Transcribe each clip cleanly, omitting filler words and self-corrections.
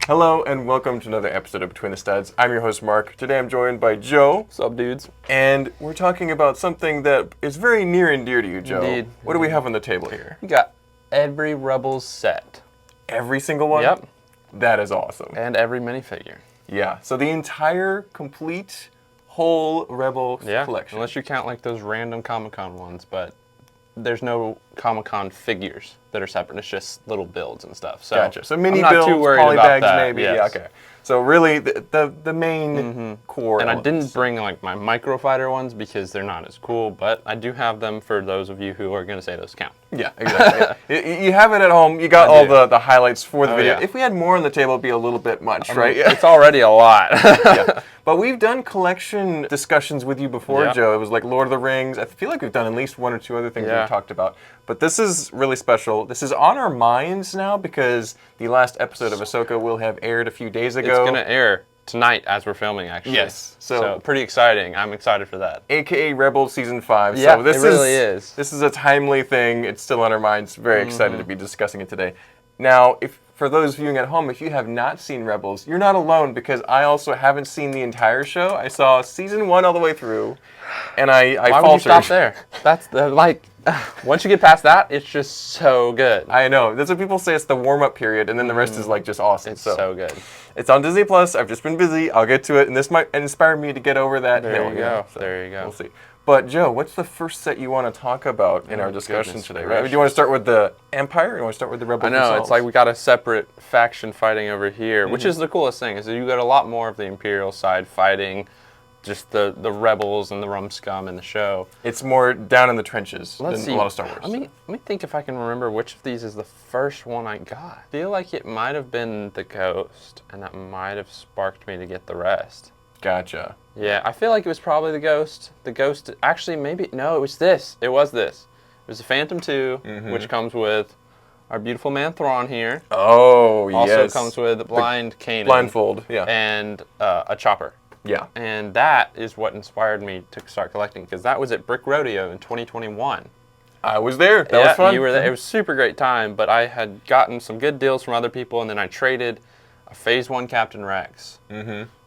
Hello and welcome to another episode of Between the Studs. I'm your host Mark. Today I'm joined by Joe. What's up, dudes? And we're talking about something that is very near and dear to you, Joe. Indeed. What do we have on the table here? We got every Rebels set. Every single one? Yep. That is awesome. And every minifigure. Yeah. So the entire, complete, whole Rebel collection. Unless you count like those random Comic-Con ones, but there's no Comic-Con figures that are separate. It's just little builds and stuff. So gotcha. So mini I'm not builds, too worried poly about bags that. maybe. Yes. Yeah, okay. So really the main core And elements. I didn't bring like my microfighter ones because they're not as cool, but I do have them for those of you who are going to say those count. Yeah, exactly. You have it at home. You got all the highlights for the video. Yeah. If we had more on the table, it'd be a little bit much, right? It's already a lot. Yeah. But we've done collection discussions with you before, Yeah. Joe. It was like Lord of the Rings. I feel like we've done at least one or two other things we've talked about. But this is really special. This is on our minds now because the last episode of Ahsoka will have aired a few days ago. It's going to air tonight as we're filming, actually. Yes. So pretty exciting. I'm excited for that. AKA Rebels Season 5. Yeah, so this it really is. This is a timely thing. It's still on our minds. Very excited to be discussing it today. Now, for those viewing at home, if you have not seen Rebels, you're not alone because I also haven't seen the entire show. I saw Season 1 all the way through, and I Why faltered. would you stop there? That's the, like, once you get past that, it's just so good. I know. That's what people say. It's the warm-up period, and then the rest is like just awesome. It's so good. It's on Disney Plus. I've just been busy. I'll get to it, and this might inspire me to get over that hill. There you go. So There you go. We'll see. But Joe, what's the first set you want to talk about in our discussion goodness today? gracious. Do you want to start with the Empire, or do you want to start with the Rebels? I know, themselves? it's like we got a separate faction fighting over here, which is the coolest thing, is that you got a lot more of the Imperial side fighting just the rebels and the rum scum in the show. It's more down in the trenches Let's than see. a lot of Star Wars. Let me think if I can remember which of these is the first one I got. I feel like it might have been the Ghost, and that might have sparked me to get the rest. Gotcha. Yeah, I feel like it was probably the Ghost. The Ghost, actually, maybe, no, it was this. It was this. It was the Phantom 2, which comes with our beautiful man Thon here. Oh, yes. Also comes with a blind Kanan. Blindfold, yeah. And a chopper. Yeah. And that is what inspired me to start collecting, because that was at Brick Rodeo in 2021. I was there. That was fun. You were there. It was a super great time, but I had gotten some good deals from other people, and then I traded a Phase 1 Captain Rex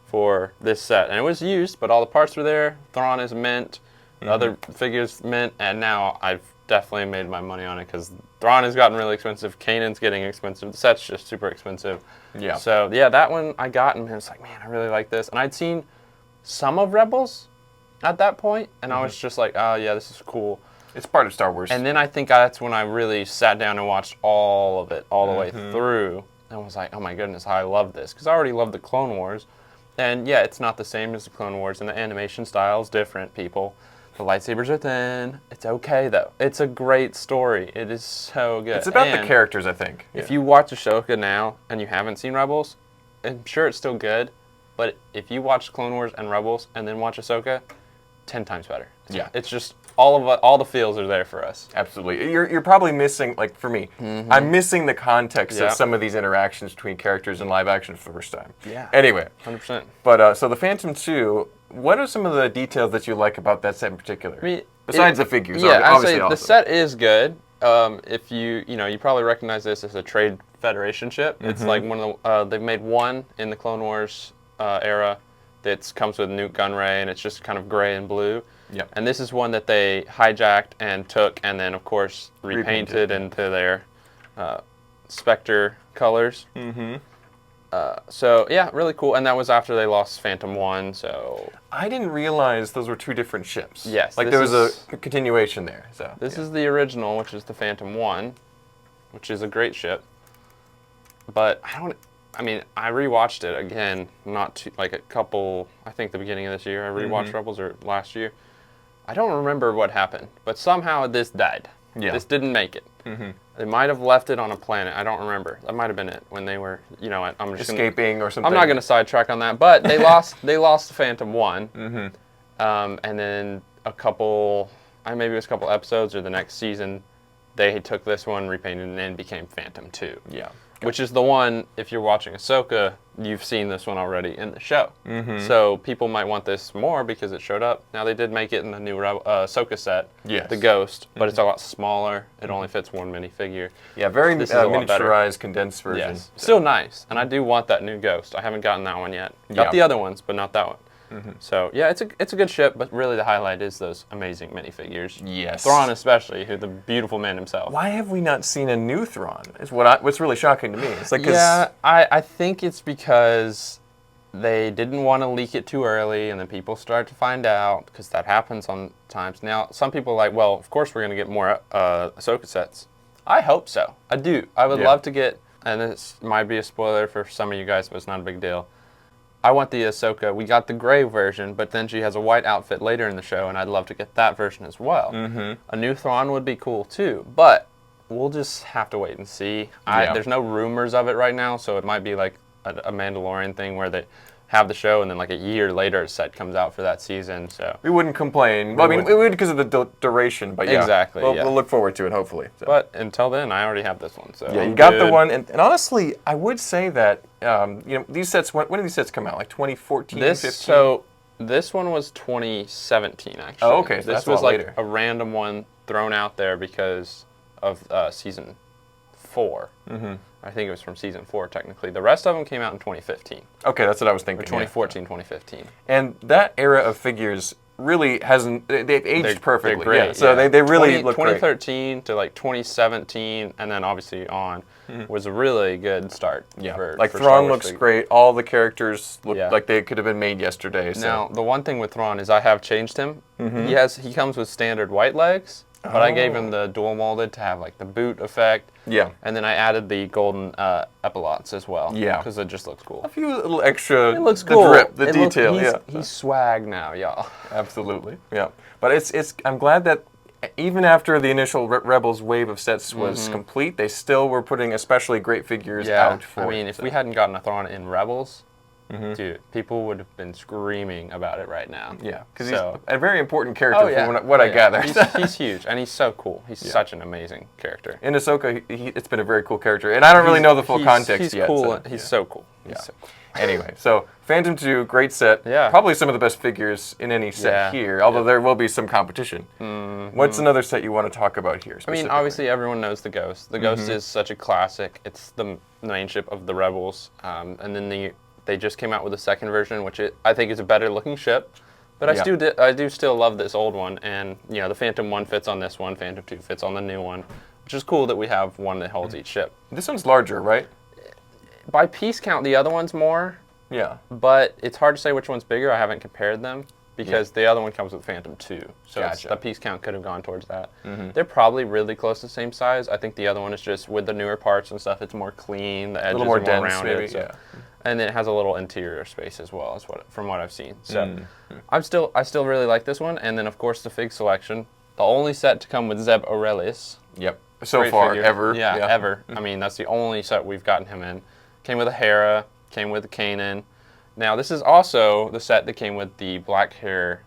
for this set. And it was used, but all the parts were there. Thrawn is mint, the other figures mint, and now I've definitely made my money on it, because Thrawn has gotten really expensive, Kanan's getting expensive, the set's just super expensive. Yeah. So, yeah, that one I got, and I was like, man, I really like this. And I'd seen some of Rebels at that point, and I was just like, oh, yeah, this is cool. It's part of Star Wars. And then I think that's when I really sat down and watched all of it, all the way through, and was like, oh my goodness, I love this. Because I already loved the Clone Wars. And yeah, it's not the same as the Clone Wars, and the animation style is different, people. The lightsabers are thin. It's okay, though. It's a great story. It is so good. It's about the characters, I think. If you watch Ahsoka now and you haven't seen Rebels, I'm sure it's still good, but if you watch Clone Wars and Rebels and then watch Ahsoka, 10 times better. Yeah. It's just all the feels are there for us. Absolutely. You're probably missing, like for me, I'm missing the context of some of these interactions between characters in live action for the first time. Yeah. Anyway. 100%. But so the Phantom 2, what are some of the details that you like about that set in particular? Besides the figures, yeah, obviously. I'd say the set is good. If you probably recognize this as a Trade Federation ship. It's like one of the, they've made one in the Clone Wars era that comes with Nute Gunray, and it's just kind of gray and blue. Yep. And this is one that they hijacked and took, and then of course repainted into their Spectre colors. So yeah, really cool. And that was after they lost Phantom 1. So I didn't realize those were two different ships. Yes, like there was a continuation there. So this is the original, which is the Phantom 1, which is a great ship. But I mean, I rewatched it again, like a couple, I think the beginning of this year. I rewatched Rebels, or last year. I don't remember what happened, but somehow this died. Yeah. This didn't make it. They might have left it on a planet. I don't remember. That might have been it when they were, I'm just escaping or something. I'm not going to sidetrack on that, but they lost the Phantom 1. And then maybe it was a couple episodes or the next season, they took this one, repainted it, and became Phantom 2. Yeah. which is the one, if you're watching Ahsoka, you've seen this one already in the show. So people might want this more because it showed up. Now, they did make it in the new Ahsoka set, the Ghost, but it's a lot smaller. It only fits one minifigure. Yeah, very This is a lot better. miniaturized, condensed version. Yes. Still nice, and I do want that new Ghost. I haven't gotten that one yet. Got the other ones, but not that one. So yeah, it's a good ship, but really the highlight is those amazing minifigures. Yes. Thrawn especially, who the beautiful man himself. Why have we not seen a new Thrawn? Is what's really shocking to me. It's like, yeah, I think it's because they didn't want to leak it too early, and then people start to find out, because that happens sometimes. Now, some people are like, well, of course we're going to get more Ahsoka sets. I hope so. I do. I would love to get, and this might be a spoiler for some of you guys, but it's not a big deal. I want the Ahsoka. We got the gray version, but then she has a white outfit later in the show, and I'd love to get that version as well. A new Thrawn would be cool too, but we'll just have to wait and see. There's no rumors of it right now, so it might be like a Mandalorian thing where they have the show, and then like a year later a set comes out for that season. So we wouldn't complain. Well, I mean, we would because of the duration, but yeah. Exactly, we'll look forward to it, hopefully. So. But until then, I already have this one. So yeah, you got the one, and honestly, I would say that these sets. When did these sets come out? Like 2014, 15? So this one was 2017, actually. Oh, okay. So this was like a random one thrown out there because of season 4. I think it was from season 4, technically. The rest of them came out in 2015. Okay, that's what I was thinking. Or 2014, 2015. And that era of figures really hasn't, they've aged perfectly. They're great. Yeah, so they really look 2013 great. to like 2017, and then obviously on, was a really good start. Yeah, like Thrawn looks great. All the characters look like they could have been made yesterday. So. Now, the one thing with Thrawn is I have changed him. He comes with standard white legs. But I gave him the dual molded to have like the boot effect. Yeah. And then I added the golden epaulets as well. Yeah. Because it just looks cool. A few little extra. It looks cool. The drip, the detail. He's swag now, y'all. Absolutely. Yeah. But it's. I'm glad that even after the initial Rebels wave of sets was complete, they still were putting especially great figures out for. I mean, if we hadn't gotten a Thrawn in Rebels. Dude, people would have been screaming about it right now. Yeah, because he's a very important character from what I gather. He's huge, and he's so cool. He's such an amazing character. In Ahsoka, it's been a very cool character, and I don't really know the full context yet. Cool. So, he's so cool. He's so cool. Anyway, so Phantom 2, great set. Yeah. Probably some of the best figures in any set here, although there will be some competition. What's another set you want to talk about here? I mean, obviously everyone knows the Ghost. The Ghost is such a classic. It's the main ship of the Rebels, and then they just came out with a second version, which I think is a better looking ship. But I do still love this old one, and the Phantom 1 fits on this one, Phantom 2 fits on the new one, which is cool that we have one that holds each ship. This one's larger, right? By piece count, the other one's more. Yeah. But it's hard to say which one's bigger. I haven't compared them because the other one comes with Phantom 2. So the piece count could have gone towards that. They're probably really close to the same size. I think the other one is just with the newer parts and stuff, it's more clean. The edges are more dense, rounded. maybe, so. And it has a little interior space as well, from what I've seen. So I still really like this one. And then, of course, the fig selection. The only set to come with Zeb Orrelios. Yep. So far, figure. ever. Yeah, ever. I mean, that's the only set we've gotten him in. Came with a Hera, came with a Kanan. Now, this is also the set that came with the black hair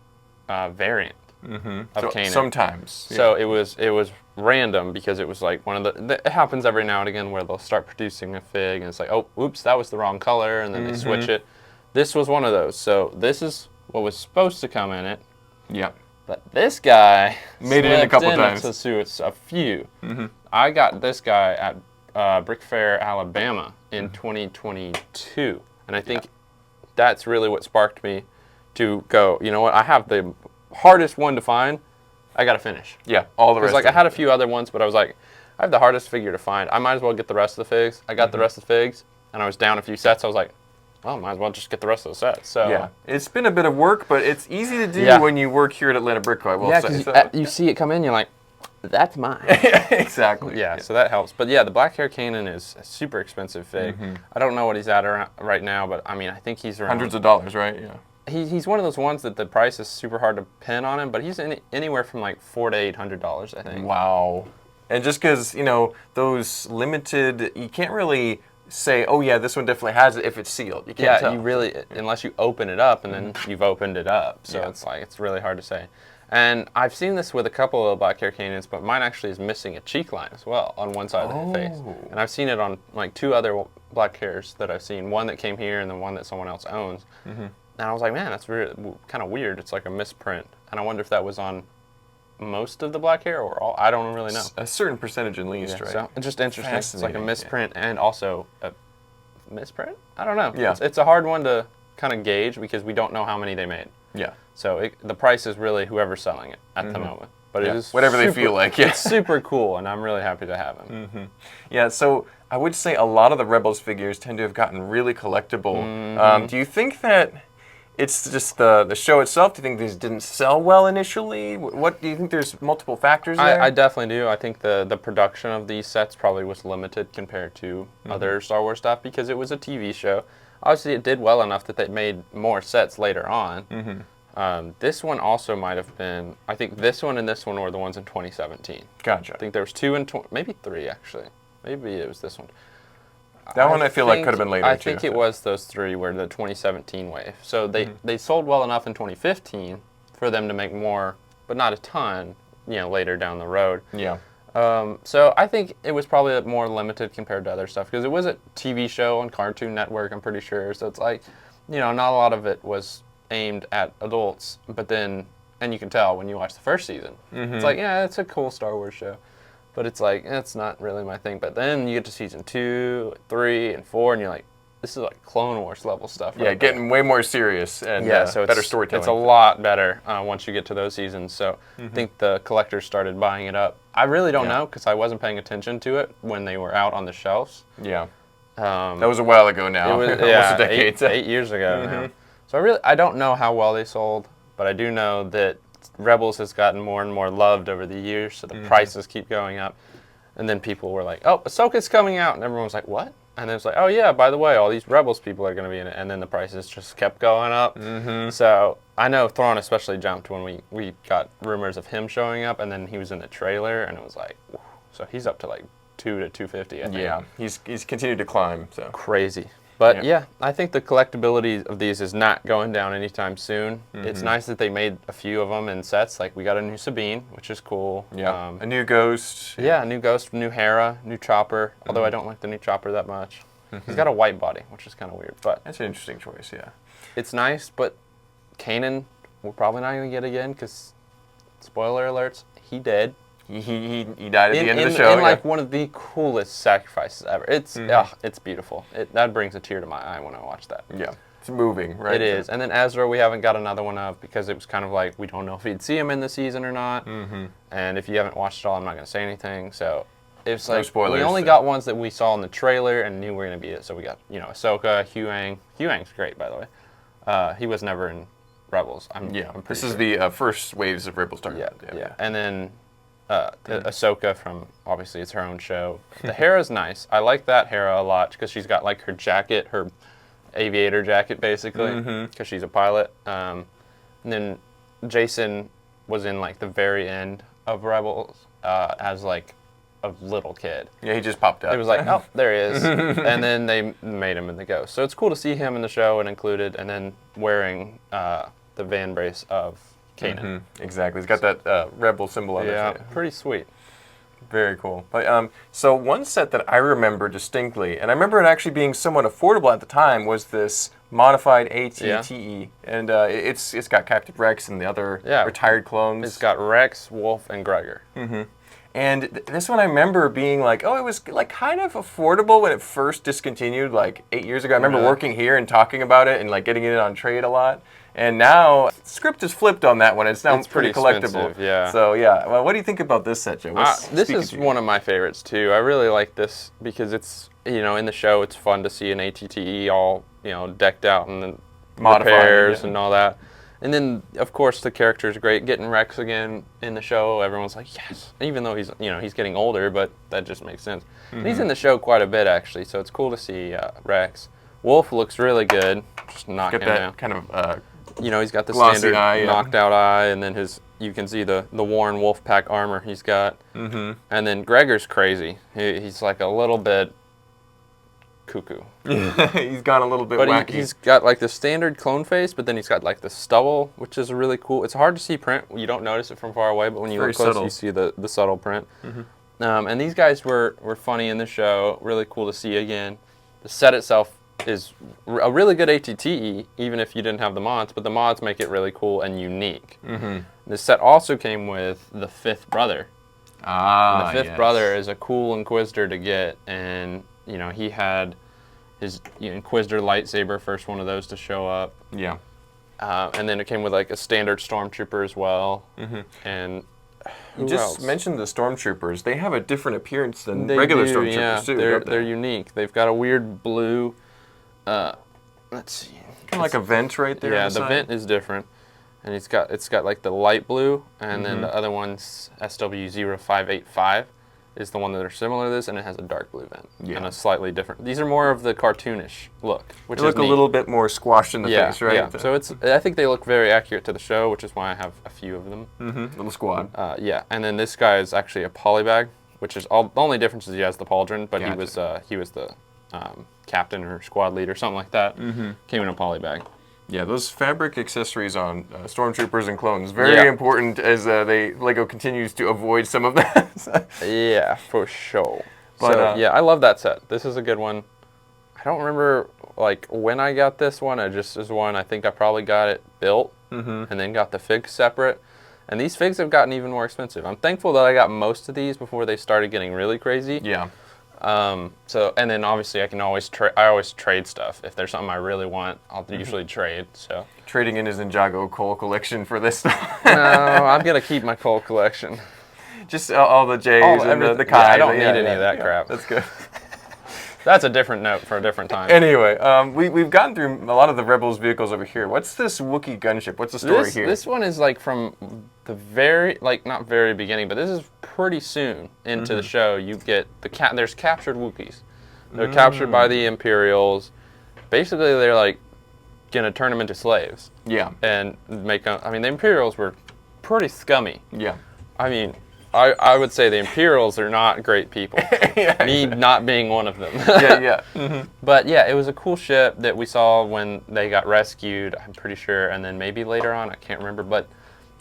variant of Kanan. Sometimes. So it was random because it was like one of it happens every now and again where they'll start producing a fig and it's like, oh, oops, that was the wrong color, and then they switch it. This was one of those. So this is what was supposed to come in it. Yeah. But this guy made it in a couple times. It's a few. I got this guy at Brick Fair, Alabama in 2022. And I think that's really what sparked me to go, you know what, I have the hardest one to find. I got to finish. Yeah, all the rest. Because I had a few other ones, but I was like, I have the hardest figure to find. I might as well get the rest of the figs. I got the rest of the figs, and I was down a few sets. I was like, well, might as well just get the rest of the sets. So yeah, it's been a bit of work, but it's easy to do when you work here at Atlanta Brick Co. I will say. So. You see it come in, you're like, that's mine. Exactly. Yeah, so that helps. But yeah, the black hair Kanan is a super expensive fig. I don't know what he's at right now, but I mean, I think he's around hundreds of dollars, right? Yeah. He's one of those ones that the price is super hard to pin on him, but he's anywhere from like $400 to $800, I think. Wow. And just because, those limited, you can't really say, oh yeah, this one definitely has it if it's sealed. You can't tell. You really, unless you open it up, and then you've opened it up. So it's really hard to say. And I've seen this with a couple of black hair Kanans, but mine actually is missing a cheek line as well on one side of the face. And I've seen it on like 2 other black hairs that I've seen. One that came here and then one that someone else owns. And I was like, man, that's really kind of weird. It's like a misprint. And I wonder if that was on most of the black hair or all. I don't really know. A certain percentage at least, right? So it's just interesting. It's like a misprint and also a misprint? I don't know. Yeah. It's a hard one to kind of gauge because we don't know how many they made. Yeah. So the price is really whoever's selling it at the moment. But it is whatever they feel like. Yeah. It's super cool, and I'm really happy to have them. Yeah, so I would say a lot of the Rebels figures tend to have gotten really collectible. Do you think that it's just the show itself? Do you think these didn't sell well initially? What do you think? There's multiple factors there? I definitely do. I think the production of these sets probably was limited compared to other Star Wars stuff because it was a TV show. Obviously, it did well enough that they made more sets later on. This one also might have been, I think this one and this one were the ones in 2017. Gotcha. I think there was 2 and maybe 3 actually. Maybe it was this one. That one I feel like could have been later too. I think it was those 3 were the 2017 wave. So they sold well enough in 2015 for them to make more, but not a ton, later down the road. Yeah. So I think it was probably more limited compared to other stuff because it was a TV show on Cartoon Network, I'm pretty sure. So it's like, not a lot of it was aimed at adults, but then, and you can tell when you watch the first season, it's like, yeah, it's a cool Star Wars show, but it's like, it's not really my thing. But then you get to season 2, 3, and 4, and you're like, this is like Clone Wars level stuff. Yeah, getting way more serious and so better storytelling. It's a lot better once you get to those seasons. So I think the collectors started buying it up. I really don't know because I wasn't paying attention to it when they were out on the shelves. Yeah. That was a while ago now. It was, almost a decade. 8 years ago now. So I don't know how well they sold, but I do know that Rebels has gotten more and more loved over the years, so the prices keep going up. And then people were like, oh, Ahsoka's coming out, and everyone was like, what? And then it's like, oh yeah, by the way, all these Rebels people are going to be in it. And then the prices just kept going up. So I know Thon especially jumped when we got rumors of him showing up, and then he was in the trailer, and it was like, whew. So he's up to like $200 to $250, I think. Yeah, he's continued to climb. So crazy. But yeah, I think the collectability of these is not going down anytime soon. It's nice that they made a few of them in sets. Like we got a new Sabine, which is cool. Yeah, a new Ghost. Yeah, a new Ghost, new Hera, new Chopper. Although I don't like the new Chopper that much. He's got a white body, which is kind of weird. But that's an interesting choice. Yeah, it's nice. But Kanan, we're probably not going to get again because, spoiler alerts, he dead. He died at the end of the show. In like one of the coolest sacrifices ever. It's it's beautiful. That brings a tear to my eye when I watch that. Yeah, it's moving, right? It is. And then Ezra, we haven't got another one of because it was kind of like we don't know if we'd see him in the season or not. And if you haven't watched it all, I'm not going to say anything. So it's like spoilers, we only got ones that we saw in the trailer and knew were going to be it. So we got Ahsoka, Huyang. Huyang's great, by the way. He was never in Rebels. I'm this is the first waves of Rebels talking about. Yeah. And then Ahsoka from, obviously it's her own show. The Hera's nice. I like that Hera a lot because she's got like her jacket, her aviator jacket basically, because she's a pilot. And then Jason was in like the very end of Rebels as like a little kid. Yeah, he just popped up. It was like, oh, there he is. And then they made him in the Ghost. So it's cool to see him in the show and included, and then wearing the van brace of Kanan. Exactly. He's got that rebel symbol on it. Yeah, pretty sweet. Very cool. But so one set that I remember distinctly, and I remember it actually being somewhat affordable at the time, was this modified ATTE, and it's got Captain Rex and the other retired clones. It's got Rex, Wolf, and Gregor. And this one I remember being like, oh, it was like kind of affordable when it first discontinued like 8 years ago. I remember working here and talking about it and like getting it on trade a lot. And now, the script is flipped on that one. It's now pretty collectible. Yeah. So, yeah. Well, what do you think about this set, Joe? This is one of my favorites, too. I really like this because it's, in the show, it's fun to see an ATTE all, decked out and repairs and all that. And then, of course, the character is great. Getting Rex again in the show, everyone's like, yes. Even though he's, he's getting older, but that just makes sense. And he's in the show quite a bit, actually, so it's cool to see Rex. Wolf looks really good. Just knocking him out. Kind of... he's got the glossy standard eye, knocked out eye, and then you can see the worn Wolfpack armor he's got. And then Gregor's crazy. He's like a little bit cuckoo. He's gone a little bit But wacky. he's got like the standard clone face, but then he's got like the stubble, which is really cool. It's hard to see print. You don't notice it from far away, but when you look close, you see the subtle print. And these guys were funny in the show. Really cool to see again. The set itself is a really good ATTE, even if you didn't have the mods, but the mods make it really cool and unique. This set also came with the fifth brother. And the fifth brother is a cool Inquisitor to get, and you know he had his Inquisitor lightsaber, first one of those to show up. Yeah. And then it came with like a standard Stormtrooper as well. And you just mentioned the Stormtroopers. They have a different appearance than they regular do, Stormtroopers too. They're unique. They've got a weird blue. Let's see. Kind of like a vent right there. Yeah, on the the vent is different. And it's got like the light blue, and then the other one's SW0585 is the one that are similar to this, and it has a dark blue vent and a slightly different. These are more of the cartoonish look, which they look is neat. A little bit more squashed in the face, right? Yeah. So I think they look very accurate to the show, which is why I have a few of them. Little squad. Yeah, and then this guy is actually a polybag, which is the only difference is he has the pauldron, but he was the captain or squad leader, something like that. Came in a polybag. Yeah, those fabric accessories on Stormtroopers and clones, very important as LEGO continues to avoid some of that. Yeah, for sure. But, so, yeah, I love that set. This is a good one. I don't remember, like, when I got this one. It just is one, I think I probably got it built and then got the figs separate. And these figs have gotten even more expensive. I'm thankful that I got most of these before they started getting really crazy. Yeah. So, and then obviously I always trade stuff. If there's something I really want, I'll usually trade, so. Trading in his Ninjago coal collection for this stuff. No, I'm going to keep my coal collection. Just all the J's and the Kai's. I don't need any of that crap. That's good. That's a different note for a different time. Anyway, we've gotten through a lot of the Rebels vehicles over here. What's this Wookiee gunship? What's the story here? This one is like from the very, like not very beginning, but this is pretty soon into the show. You get there's captured Wookiees. They're captured by the Imperials. Basically, they're like gonna turn them into slaves. Yeah. And make them. I mean, the Imperials were pretty scummy. Yeah. I mean, I would say the Imperials are not great people. Me not being one of them. Yeah. But yeah, it was a cool ship that we saw when they got rescued, I'm pretty sure, and then maybe later on, I can't remember, but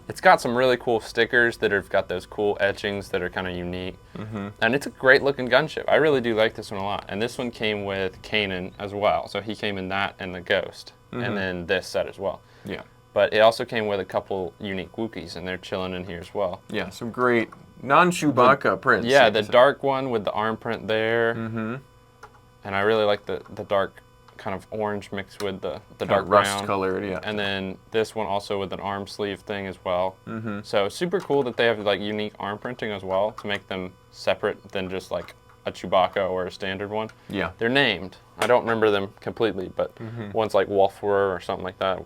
it's got some really cool stickers that have got those cool etchings that are kind of unique. And it's a great looking gunship. I really do like this one a lot. And this one came with Kanan as well. So he came in that and the Ghost. And then this set as well. Yeah. But it also came with a couple unique Wookiees, and they're chilling in here as well. Yeah, some great non-Chewbacca prints. Yeah, the dark one with the arm print there. And I really like the dark kind of orange mixed with the dark rust brown. colored, yeah. And then this one also with an arm sleeve thing as well. So super cool that they have like unique arm printing as well to make them separate than just like a Chewbacca or a standard one. Yeah. They're named. I don't remember them completely, but one's like Wolfwer or something like that.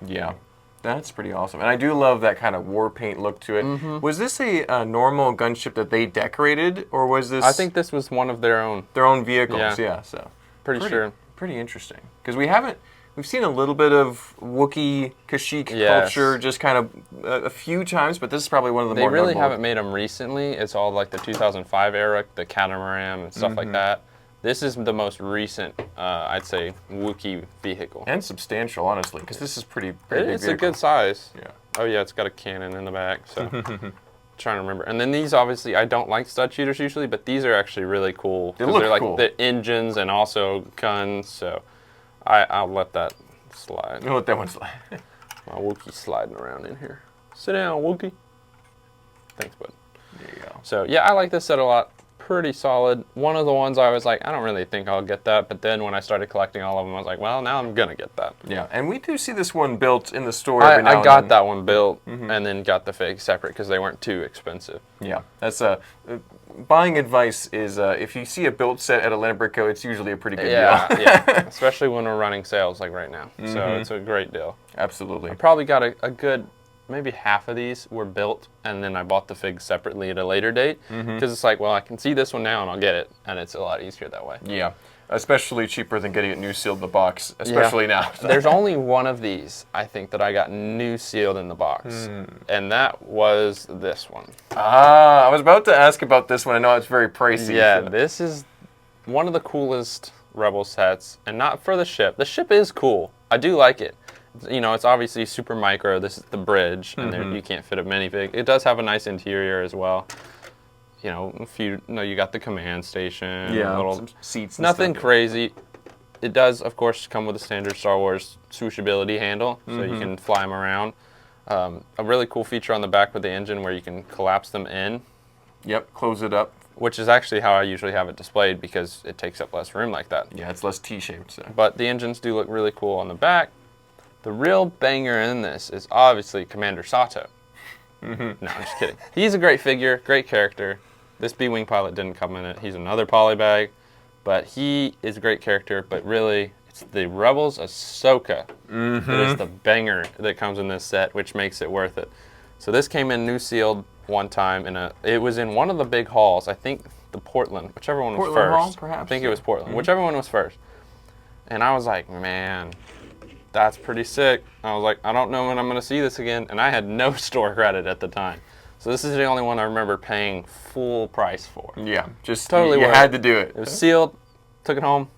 Yeah. That's pretty awesome. And I do love that kind of war paint look to it. Was this a normal gunship that they decorated, or was this... I think this was one of their own. Their own vehicles, yeah. So Pretty sure. Pretty interesting. Because we've seen a little bit of Wookiee Kashyyyk culture just kind of a few times, but this is probably one of the more They really notable. haven't made them recently. It's all like the 2005 era, the Catamaran and stuff like that. This is the most recent, I'd say, Wookiee vehicle. And substantial, honestly, because this is pretty big It's vehicle. a good size. Yeah. Oh yeah, it's got a cannon in the back, so trying to remember. And then these, obviously, I don't like stud shooters usually, but these are actually really cool. They look they're like cool. the engines and also guns, so I'll let that slide. I'll let that one slide. My Wookiee sliding around in here. Sit down, Wookiee. Thanks, bud. There you go. So yeah, I like this set a lot. Pretty solid. One of the ones I was like, I don't really think I'll get that, but then when I started collecting all of them, I was like, well, now I'm gonna get that. Yeah, and we do see this one built in the store every now I and got then. that one built and then got the fig separate because they weren't too expensive. Yeah, that's buying advice is if you see a built set at a Lambrico, it's usually a pretty good deal. Yeah, especially when we're running sales like right now. So it's a great deal. Absolutely. I probably got a good, maybe half of these were built, and then I bought the figs separately at a later date because it's like, well, I can see this one now and I'll get it, and it's a lot easier that way. Yeah, especially cheaper than getting it new sealed in the box, especially now. There's only one of these, I think, that I got new sealed in the box, and that was this one. I was about to ask about this one. I know it's very pricey. Yeah, so. this is one of the coolest Rebel sets, and not for the ship. The ship is cool. I do like it. You know, it's obviously super micro. This is the bridge, and there, you can't fit a minifig. It does have a nice interior as well. You know, you got the command station. Yeah, little some seats and nothing stuff. crazy. It does, of course, come with a standard Star Wars swooshability handle, so you can fly them around. A really cool feature on the back with the engine where you can collapse them in. Yep, close it up. Which is actually how I usually have it displayed because it takes up less room like that. Yeah, it's less T-shaped. So. But the engines do look really cool on the back. The real banger in this is obviously Commander Sato. No, I'm just kidding. He's a great figure, great character. This B-Wing pilot didn't come in it. He's another polybag. But he is a great character, but really, it's the Rebels Ahsoka that is the banger that comes in this set, which makes it worth it. So this came in new sealed one time. It was in one of the big halls. I think the Portland, whichever one was first. Hall, perhaps? I think it was Portland. Whichever one was first. And I was like, man, that's pretty sick. I was like, I don't know when I'm going to see this again. And I had no store credit at the time. So this is the only one I remember paying full price for. Yeah, just totally you worth had to do it. It was sealed, took it home,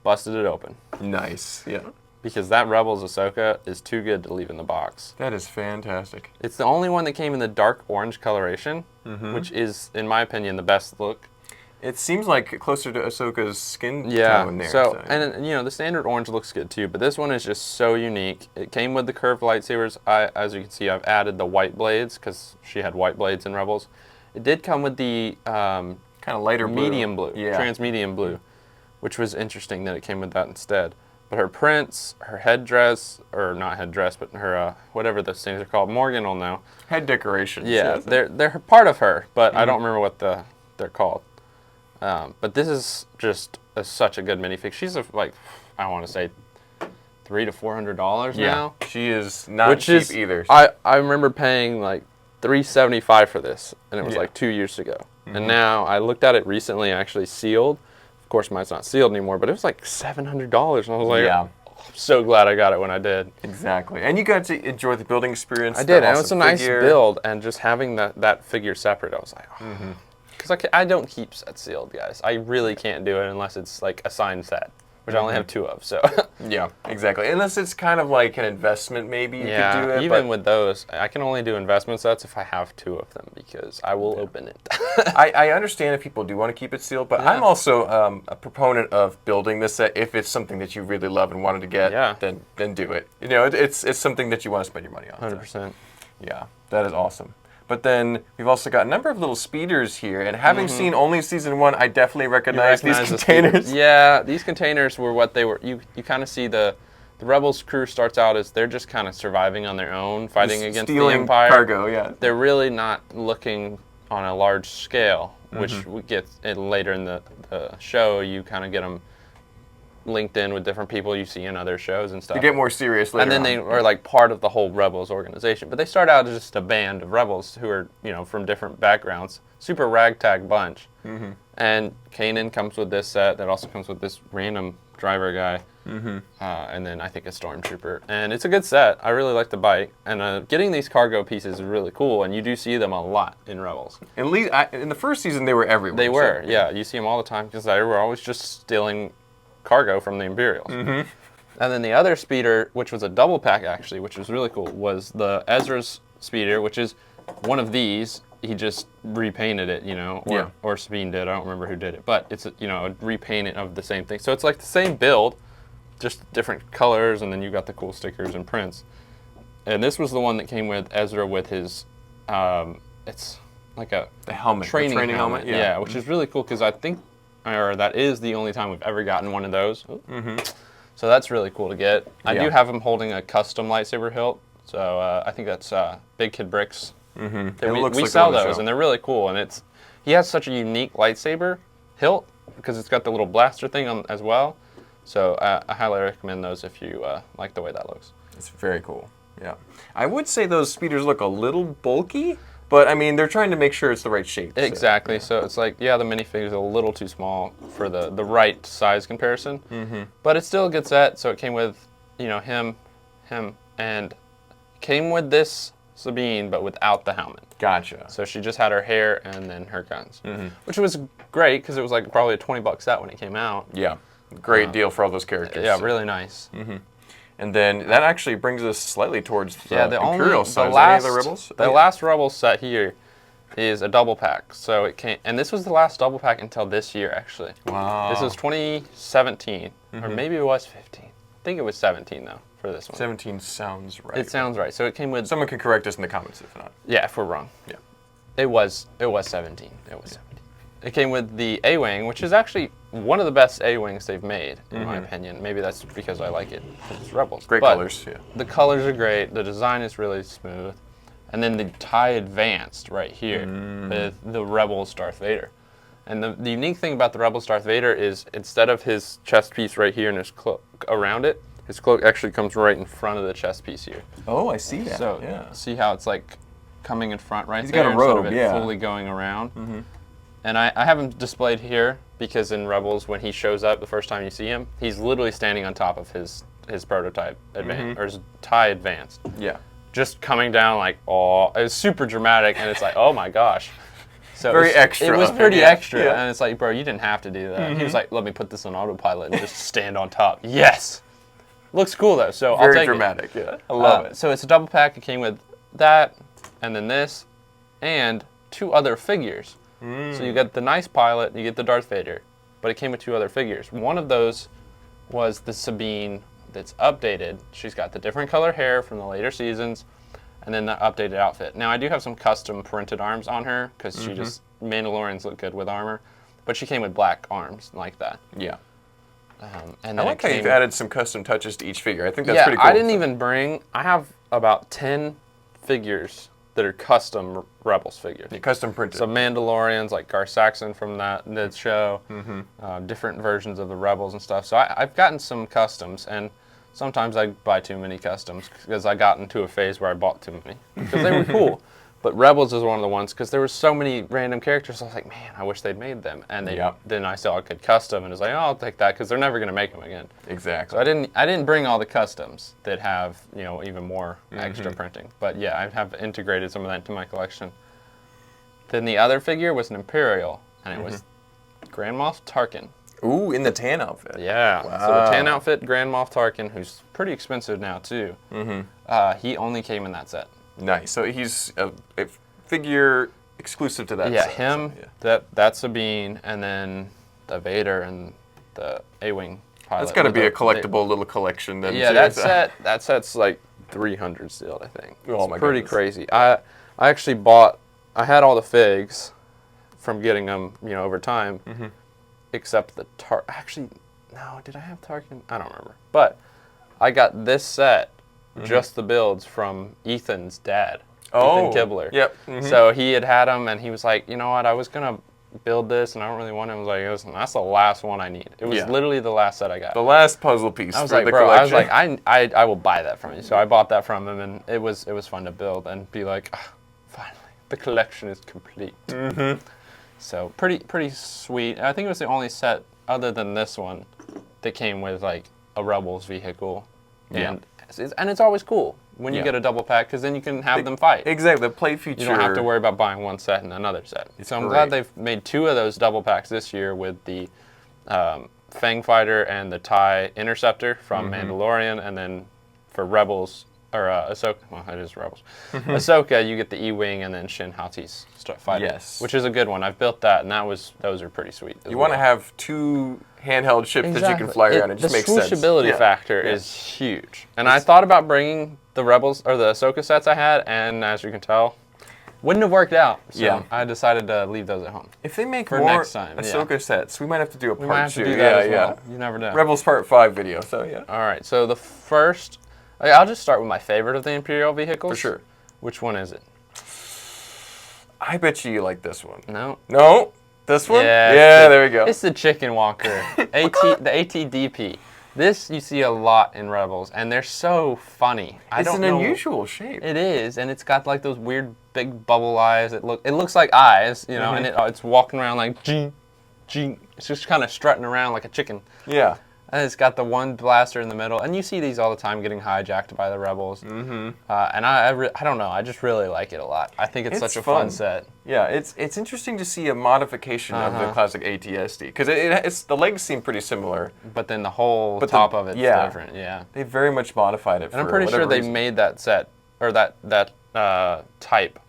busted it open. Nice, yeah. Because that Rebels Ahsoka is too good to leave in the box. That is fantastic. It's the only one that came in the dark orange coloration, which is, in my opinion, the best look. It seems like closer to Ahsoka's skin tone there. So, and you know, the standard orange looks good too, but this one is just so unique. It came with the curved lightsabers. As you can see, I've added the white blades because she had white blades in Rebels. It did come with the kind of lighter blue. medium blue, trans-medium blue, which was interesting that it came with that instead. But her prints, her headdress, or not headdress, but her, whatever those things are called, Morgan will know. Head decorations. Yeah, they're part of her, but I don't remember what they're called. But this is just such a good minifig. She's like, I want to say, $300 to $400 now. She is not cheap either. I remember paying like $375 for this, and it was like 2 years ago. And now I looked at it recently, actually sealed. Of course, mine's not sealed anymore, but it was like $700, and I was like, I'm so glad I got it when I did. Exactly, and you got to enjoy the building experience. I did, and it was a nice build, and just having that figure separate, I was like, oh. Because I don't keep sets sealed, guys. I really can't do it unless it's like a signed set, which I only have 2 of. So yeah, exactly. Unless it's kind of like an investment, maybe you could do it. Even with those, I can only do investment sets if I have 2 of them because I will open it. I understand if people do want to keep it sealed, but I'm also a proponent of building this set if it's something that you really love and wanted to get. Then do it. You know, it's something that you want to spend your money on. 100%. So. Yeah, that is awesome. But then we've also got a number of little speeders here, and having seen only season 1, I definitely recognize these containers. Yeah, these containers were what they were. You kind of see the Rebels crew starts out as they're just kind of surviving on their own, fighting against the Empire. Cargo, yeah. They're really not looking on a large scale, which we get later in the show. You kind of get them linked in with different people you see in other shows and stuff. They get more serious later and then they are like part of the whole Rebels organization. But they start out as just a band of rebels who are, you know, from different backgrounds. Super ragtag bunch. And Kanan comes with this set that also comes with this random driver guy. And then I think a stormtrooper. And it's a good set. I really like the bike. And getting these cargo pieces is really cool. And you do see them a lot in Rebels. In the first season, they were everywhere. They were, yeah. You see them all the time because they were always just stealing cargo from the Imperials. And then the other speeder, which was a double pack actually, which was really cool, was the Ezra's speeder, which is one of these. He just repainted it, you know, or Sabine did. I don't remember who did it, but it's a repainting of the same thing. So it's like the same build, just different colors, and then you got the cool stickers and prints. And this was the one that came with Ezra with his, it's like the helmet, training helmet, yeah, which is really cool because I think. Or that is the only time we've ever gotten one of those. So that's really cool to get. I do have him holding a custom lightsaber hilt. So I think that's Big Kid Bricks. We sell those, and they're really cool. And he has such a unique lightsaber hilt because it's got the little blaster thing on as well. So I highly recommend those if you like the way that looks. It's very cool. Yeah, I would say those speeders look a little bulky. But, I mean, they're trying to make sure it's the right shape. Exactly. So it's like, the Minifig is a little too small for the right size comparison. But it's still a good set. So it came with, him, and came with this Sabine, but without the helmet. Gotcha. So she just had her hair and then her guns. Which was great because it was like probably a $20 set when it came out. Yeah. Great deal for all those characters. Yeah, really nice. And then that actually brings us slightly towards the Imperial side. The last, the Rebels? The last Rebels set here is a double pack. So it came, and this was the last double pack until this year, actually. Wow. This was 2017, or maybe it was 15. I think it was 17 though for this one. 17 sounds right. It sounds right. So it came with. Someone can correct us in the comments if not. Yeah, if we're wrong. Yeah. It was 17. It was 17. It came with the A-Wing, which is actually one of the best A-Wings they've made, in my opinion. Maybe that's because I like it, because it's Rebels. Great colors, yeah. The colors are great. The design is really smooth. And then the TIE Advanced right here with the Rebels Darth Vader. And the unique thing about the Rebels Darth Vader is instead of his chest piece right here and his cloak around it, his cloak actually comes right in front of the chest piece here. Oh, I see that. So yeah. see how it's like coming in front right He's there got a robe, instead of it fully going around. And I have him displayed here because in Rebels, when he shows up the first time you see him, he's literally standing on top of his prototype advanced or his TIE Advanced. Yeah. Just coming down like, oh, it was super dramatic, and it's like, oh my gosh. So Very extra. It was pretty extra, Yeah. and it's like, bro, you didn't have to do that. He was like, let me put this on autopilot and just stand on top. Yes. Looks cool though, so I'll take Very dramatic, yeah. I love it. So it's a double pack. It came with that, and then this, and 2 other figures. So you get the nice pilot, and you get the Darth Vader, but it came with 2 other figures. One of those was the Sabine that's updated. She's got the different color hair from the later seasons, and then the updated outfit. Now I do have some custom printed arms on her because she just Mandalorians look good with armor, but she came with black arms like that. Yeah. And I then like how you've added some custom touches to each figure. I think that's pretty cool. I didn't even bring. I have about 10 figures that are custom Rebels figures. Yeah, custom printed. So Mandalorians like Gar Saxon from that show, different versions of the Rebels and stuff. So I've gotten some customs, and sometimes I buy too many customs because I got into a phase where I bought too many because they were cool. But Rebels is one of the ones because there were so many random characters. I was like, man, I wish they'd made them. And then I saw I could custom, and it was like, oh, I'll take that because they're never going to make them again. Exactly. So I didn't bring all the customs that have even more extra printing. But yeah, I have integrated some of that into my collection. Then the other figure was an Imperial, and it was Grand Moff Tarkin. Ooh, in the tan outfit. Yeah. Wow. So the tan outfit, Grand Moff Tarkin, who's pretty expensive now too. He only came in that set. Nice. So he's a figure exclusive to that. Yeah, set, him. So, That's Sabine, and then the Vader and the A-Wing pilot. That's got to be a collectible little collection then. Yeah, too, that set's like 300 sealed, I think. Oh my pretty goodness. crazy. I actually bought. I had all the figs from getting them, over time, except the Actually, no, did I have Tarkin? I don't remember. But I got this set, just the builds from Ethan's dad, Ethan Kibler. Yep. So he had them, and he was like, you know what? I was gonna build this, and I don't really want it. I was like, listen, that's the last one I need. It was literally the last set I got. The last puzzle piece. I was for like, the bro, collection. I was like, I will buy that from you. So I bought that from him, and it was fun to build and be like, finally, the collection is complete. So pretty sweet. I think it was the only set other than this one that came with like a Rebels vehicle, and it's always cool when you get a double pack because then you can have them fight. Exactly, the play feature. You don't have to worry about buying one set and another set. So I'm glad they've made 2 of those double packs this year with the Fang Fighter and the TIE Interceptor from Mandalorian, and then for Rebels, or Ahsoka, well, it is Rebels. Ahsoka, you get the E-Wing and then Shin Hati's fighter. Yes. Which is a good one. I've built that, and those are pretty sweet. You want to have 2 handheld ships that you can fly around. It just makes sense. The switchability factor is huge. And I thought about bringing the Rebels, or the Ahsoka sets I had, and as you can tell, wouldn't have worked out. So I decided to leave those at home. If they make for more next time, Ahsoka sets, we might have to do a we might part have 2. to do that as well. You never know. Rebels Part 5 video, so yeah. All right, so the first, I'll just start with my favorite of the Imperial vehicles. For sure. Which one is it? I bet you like this one. No. No? This one? Yeah, there we go. It's the Chicken Walker, the ATDP. This you see a lot in Rebels, and they're so funny. It's an unusual shape. It is, and it's got like those weird big bubble eyes. It looks like eyes, and it's walking around like G. It's just kind of strutting around like a chicken. Yeah. And it's got the one blaster in the middle, and you see these all the time getting hijacked by the rebels. And I don't know, I just really like it a lot. I think it's such a fun set. Yeah, it's interesting to see a modification of the classic ATSD because it's the legs seem pretty similar, but then the whole top of it's different. Yeah, they very much modified it. And I'm pretty sure they made that set or that type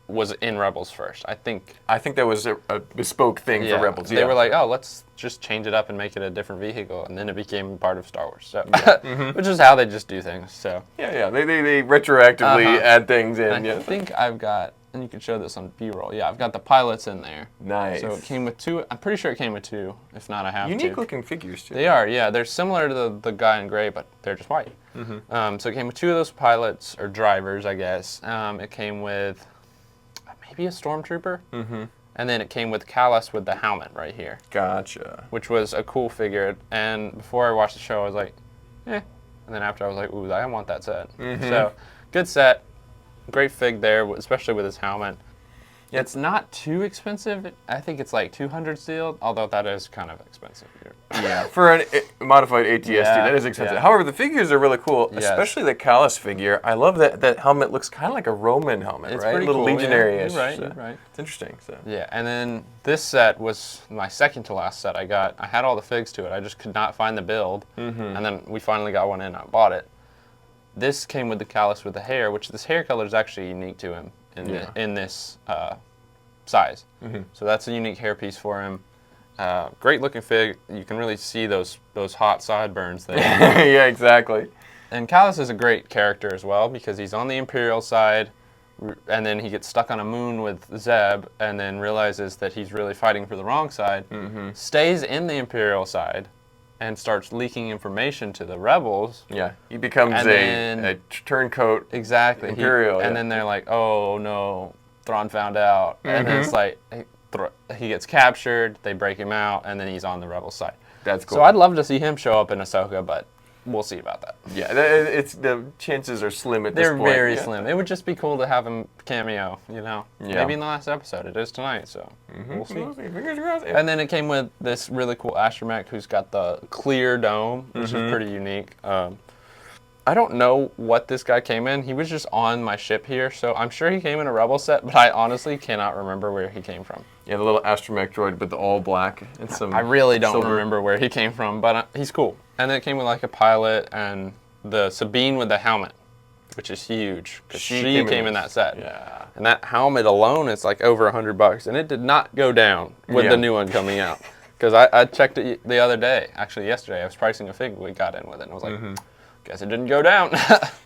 was in Rebels first. I think that was a bespoke thing for Rebels. They were like, oh, let's just change it up and make it a different vehicle, and then it became part of Star Wars. So, which is how they just do things. So yeah, they retroactively add things in. I think I've got, and you can show this on B-roll. Yeah, I've got the pilots in there. Nice. So it came with 2. I'm pretty sure it came with 2. If not, I have unique looking figures too. They are. Yeah, they're similar to the guy in gray, but they're just white. So it came with 2 of those pilots or drivers, I guess. It came with maybe a stormtrooper, and then it came with Callus with the helmet right here. Gotcha. Which was a cool figure. And before I watched the show, I was like, eh. And then after, I was like, ooh, I want that set. So good set, great fig there, especially with his helmet. Yeah, it's not too expensive. I think it's like 200 sealed, although that is kind of expensive here. Yeah, for a modified ATSD, that is expensive. However, the figures are really cool, especially the Callus figure. I love that helmet looks kind of like a Roman helmet, it's right? Pretty a little cool, legionary-ish. You're right. It's interesting. So. Yeah, and then this set was my second to last set I got. I had all the figs to it. I just could not find the build, and then we finally got one in and I bought it. This came with the Callus with the hair, which this hair color is actually unique to him in this size. So that's a unique hairpiece for him. Great looking fig. You can really see those hot sideburns there. Yeah, exactly. And Callus is a great character as well because he's on the Imperial side, and then he gets stuck on a moon with Zeb, and then realizes that he's really fighting for the wrong side. Stays in the Imperial side, and starts leaking information to the rebels. Yeah, he becomes a turncoat. Exactly. Imperial. And then they're like, oh no, Thon found out, and then it's like he gets captured. They break him out, and then he's on the rebel side. That's cool. So I'd love to see him show up in Ahsoka, but we'll see about that. Yeah, the chances are slim at this point. They're very slim. It would just be cool to have him cameo, you know. Yeah. Maybe in the last episode. It is tonight, so we'll see. Fingers crossed. And then it came with this really cool astromech who's got the clear dome, which is pretty unique. I don't know what this guy came in. He was just on my ship here, so I'm sure he came in a Rebel set, but I honestly cannot remember where he came from. Yeah, the little astromech droid, but the all black and some. I really don't remember where he came from, but he's cool. And then it came with like a pilot and the Sabine with the helmet, which is huge because she came in that set. Yeah. And that helmet alone is like over $100, and it did not go down with the new one coming out. Because I checked it the other day, actually yesterday. I was pricing a fig we got in with it, and I was like, guess it didn't go down.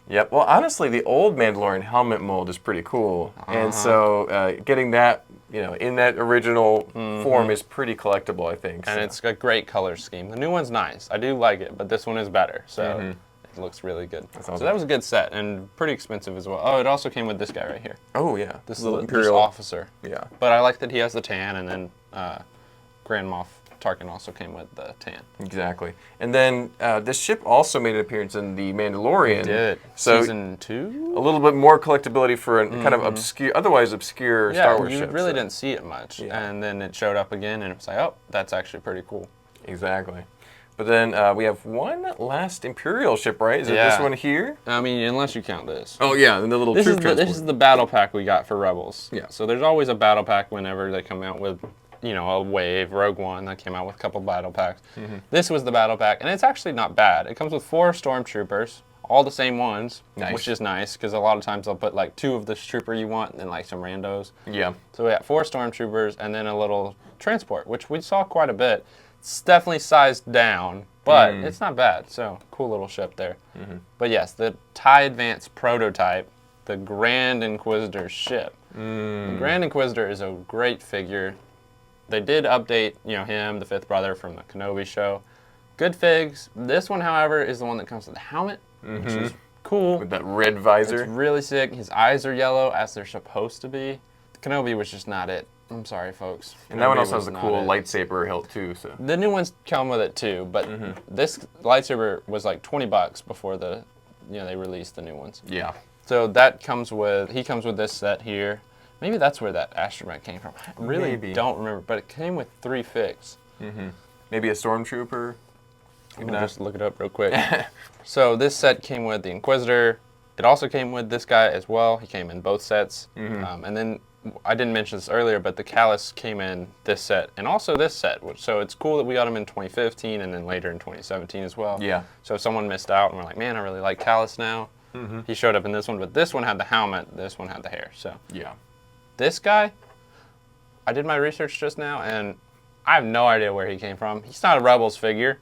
Yep. Well, honestly, the old Mandalorian helmet mold is pretty cool, and so getting that, in that original form is pretty collectible, I think. And it's a great color scheme. The new one's nice. I do like it, but this one is better. So it looks really good. So that was a good set and pretty expensive as well. Oh, it also came with this guy right here. Oh yeah, this little Imperial officer. Yeah. But I like that he has the tan, and then Grand Moff Tarkin also came with the tan. Exactly. And then this ship also made an appearance in The Mandalorian. It did. So Season 2? A little bit more collectability for a kind of otherwise obscure Star Wars ship. You really didn't see it much. Yeah. And then it showed up again, and it was like, oh, that's actually pretty cool. Exactly. But then we have one last Imperial ship, right? Is it this one here? I mean, unless you count this. Oh, yeah, and the little troop transport. This is the battle pack we got for Rebels. Yeah. So there's always a battle pack whenever they come out with a wave. Rogue One that came out with a couple battle packs. This was the battle pack, and it's actually not bad. It comes with 4 stormtroopers, all the same ones, which is nice because a lot of times they'll put like 2 of the trooper you want and then like some randos. Yeah. So we got 4 stormtroopers and then a little transport, which we saw quite a bit. It's definitely sized down, but it's not bad. So cool little ship there. But yes, the TIE Advance prototype, the Grand Inquisitor ship. The Grand Inquisitor is a great figure. They did update, him, the 5th brother from the Kenobi show. Good figs. This one, however, is the one that comes with the helmet, which is cool. With that red visor. It's really sick. His eyes are yellow, as they're supposed to be. Kenobi was just not it. I'm sorry, folks. And that one also has a cool lightsaber hilt, too. So the new ones come with it, too, but this lightsaber was like $20 before they released the new ones. Yeah. So he comes with this set here. Maybe that's where that astromech came from. I really don't remember, but it came with 3 figs. Maybe a stormtrooper. I'm gonna just look it up real quick. So this set came with the Inquisitor. It also came with this guy as well. He came in both sets. And then I didn't mention this earlier, but the Callus came in this set and also this set. So it's cool that we got him in 2015 and then later in 2017 as well. Yeah. So if someone missed out and we're like, man, I really like Callus now. He showed up in this one, but this one had the helmet. This one had the hair. So yeah. This guy, I did my research just now, and I have no idea where he came from. He's not a Rebels figure.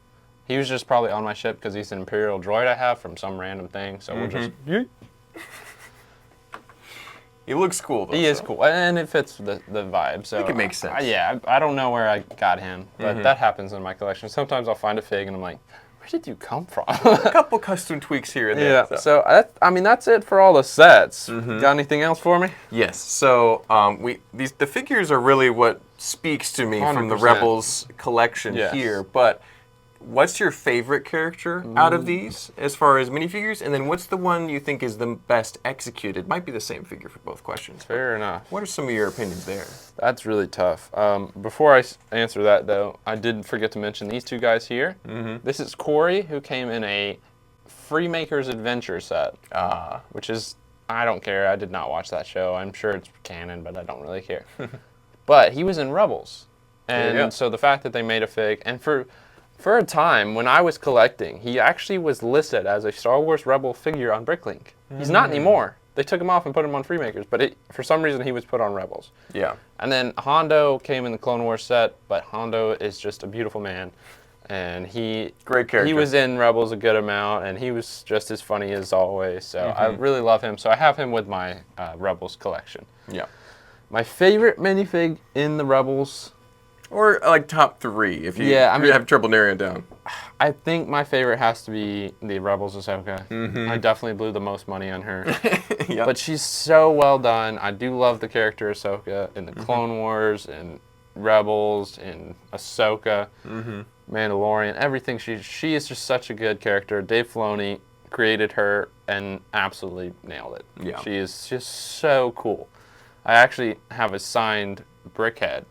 He was just probably on my ship because he's an Imperial droid I have from some random thing. So we'll just... He looks cool, though. He is cool, and it fits the vibe. So I think it makes sense. Yeah, I don't know where I got him, but that happens in my collection. Sometimes I'll find a fig, and I'm like, where did you come from? A couple custom tweaks here and there. Yeah, so I mean, that's it for all the sets. Got anything else for me? Yes, so the figures are really what speaks to me 100%. From the Rebels collection here, but what's your favorite character out of these as far as minifigures? And then what's the one you think is the best executed? Might be the same figure for both questions. Fair enough. What are some of your opinions there? That's really tough. Before I answer that, though, I did forget to mention these two guys here. This is Corey, who came in a Freemakers Adventure set, which is, I don't care. I did not watch that show. I'm sure it's canon, but I don't really care. But he was in Rebels. And so the fact that they made a fig, and for a time, when I was collecting, he actually was listed as a Star Wars Rebel figure on Bricklink. He's not anymore. They took him off and put him on Freemakers, but for some reason he was put on Rebels. Yeah. And then Hondo came in the Clone Wars set, but Hondo is just a beautiful man. And great character. He was in Rebels a good amount, and he was just as funny as always. So I really love him. So I have him with my Rebels collection. Yeah. My favorite minifig in the Rebels... Or like top 3, if you have trouble narrowing it down. I think my favorite has to be the Rebels Ahsoka. I definitely blew the most money on her. But she's so well done. I do love the character Ahsoka in the Clone Wars, and Rebels, and Ahsoka, Mandalorian, everything. She is just such a good character. Dave Filoni created her and absolutely nailed it. Yeah. She is just so cool. I actually have a signed Brickhead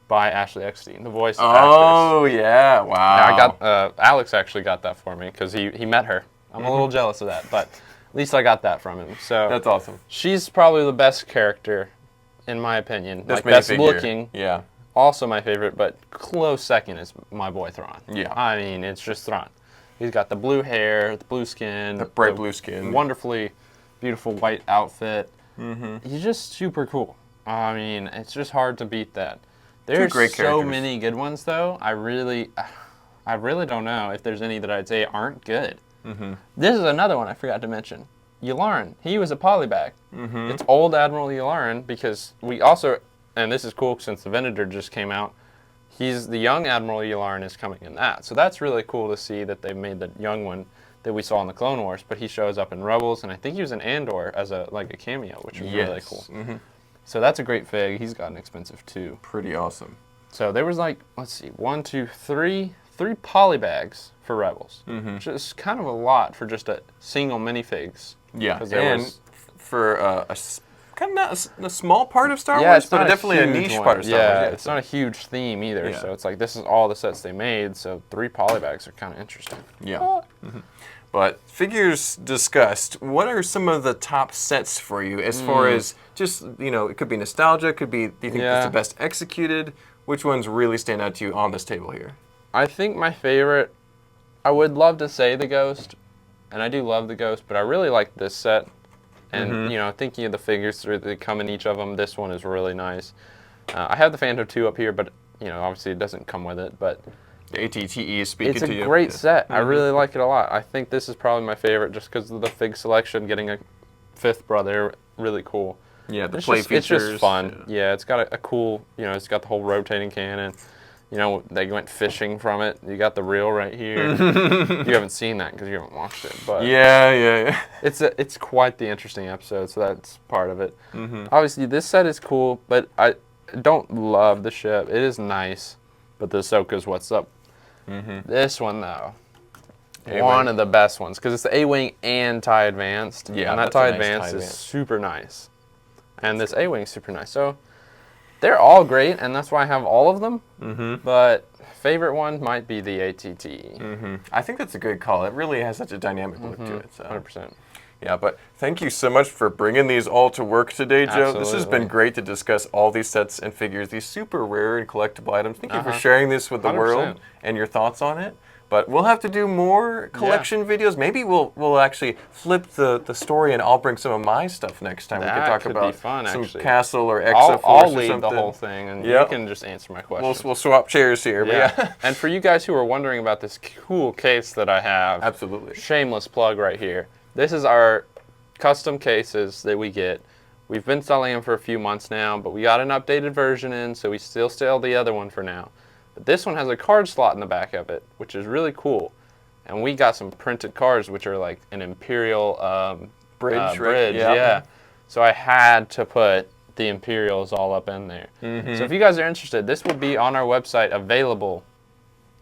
by Ashley Eckstein, the voice actress. Oh, yeah. Wow. Yeah, I got Alex actually got that for me because he met her. I'm a little jealous of that, but at least I got that from him. So that's awesome. She's probably the best character, in my opinion. This like, best looking. Yeah. Also my favorite, but close second is my boy Thon. Yeah. I mean, it's just Thon. He's got the blue hair, the blue skin. The bright blue skin. Wonderfully beautiful white outfit. He's just super cool. I mean, it's just hard to beat that. There's so many good ones, though. I really don't know if there's any that I'd say aren't good. This is another one I forgot to mention. Yularen. He was a polybag. It's old Admiral Yularen because we also, and this is cool since the Venator just came out, the young Admiral Yularen is coming in that. So that's really cool to see that they made the young one that we saw in the Clone Wars, but he shows up in Rebels, and I think he was in Andor as a cameo, which is really cool. So that's a great fig. He's gotten expensive too. Pretty awesome. So there was like, let's see, 1, 2, 3 polybags for Rebels, which is kind of a lot for just a single minifigs. Yeah, and for kind of not a small part of Star Wars, but definitely a niche part of Star Wars. Yeah, it's not a huge theme either. So it's like this is all the sets they made. So 3 polybags are kind of interesting. Yeah. But figures discussed, what are some of the top sets for you as far as just, it could be nostalgia, do you think it's the best executed? Which ones really stand out to you on this table here? I think my favorite, I would love to say the Ghost, and I do love the Ghost, but I really like this set. And, thinking of the figures that come in each of them, this one is really nice. I have the Phantom 2 up here, but, obviously it doesn't come with it, but... The ATTE is speaking to you. It's a great set. I really like it a lot. I think this is probably my favorite just because of the fig selection, getting a 5th brother, really cool. Yeah, the play features. It's just fun. Yeah, it's got a cool, it's got the whole rotating cannon. They went fishing from it. You got the reel right here. You haven't seen that because you haven't watched it. But yeah. It's quite the interesting episode, so that's part of it. Obviously, this set is cool, but I don't love the ship. It is nice, but the Ahsoka's what's up. This one, though, one of the best ones, because it's the A-Wing and TIE Advanced. Yeah, and that TIE Advanced is super nice. And this A-Wing is super nice. So They're all great, and that's why I have all of them. But favorite one might be the ATT. I think that's a good call. It really has such a dynamic look to it. So. 100%. Yeah, but thank you so much for bringing these all to work today, Joe. Absolutely. This has been great to discuss all these sets and figures, these super rare and collectible items. Thank you for sharing this with the 100%. world and your thoughts on it. But we'll have to do more collection videos. Maybe we'll actually flip the story, and I'll bring some of my stuff next time. That we could talk could about be fun, some actually. Castle or Exo I'll Force or lead something. the whole thing, and Yep. you can just answer my questions. We'll swap chairs here. But yeah. And for you guys who are wondering about this cool case that I have, Absolutely. shameless plug right here. This is our custom cases that we get. We've been selling them for a few months now, but we got an updated version in, so we still sell the other one for now. But this one has a card slot in the back of it, which is really cool. And we got some printed cards, which are like an Imperial Bridge, bridge, yeah. So I had to put the Imperials all up in there. So if you guys are interested, this will be on our website available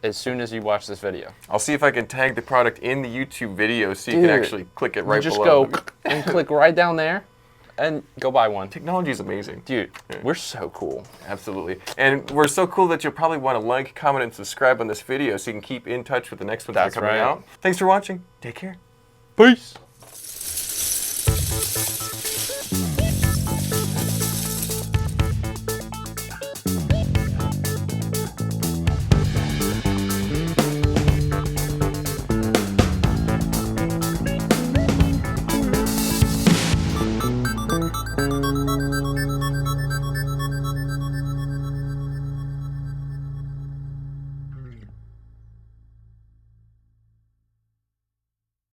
as soon as you watch this video. I'll see if I can tag the product in the YouTube video so you can actually click it right just below. go and click right down there and go buy one. Technology is amazing. Dude, we're so cool. Absolutely. And we're so cool that you'll probably want to like, comment, and subscribe on this video so you can keep in touch with the next ones that are That's coming right. out. Thanks for watching. Take care. Peace.